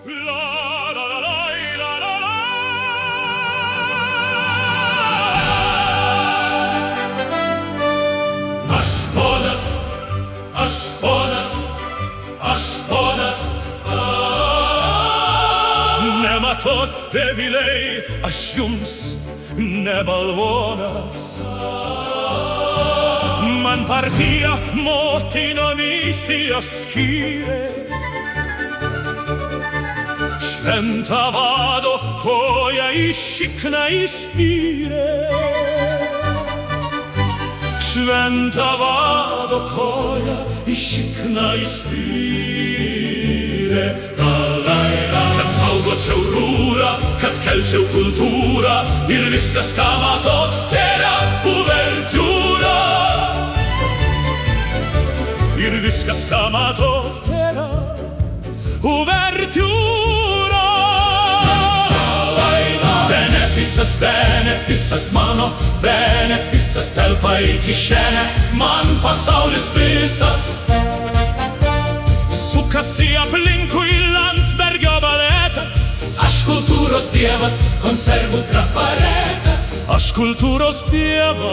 La la la la la la la. Aš ponas, aš ponas, aš ponas. Nematote, mylei, aš jums ne balvonas. Man partija motina misiją skyrė. Šventą vado koją į šikną įspyrė. Šventą vado koją į šikną įspyrė. Kad saugočiau rūrą, kad kelčiau kultūrą ir viskas, ką matot, tėra uvertiūra. Ir viskas, ką matot, tėra uvertiūra. Benefisas, benefisas mano, benefisas telpa į kišenę, man pasaulis visas. Sukasi aplinkui Landsbergio baletas. Aš kultūros dievas, konservų trafaretas. Aš kultūros dievas,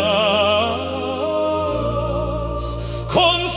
konservų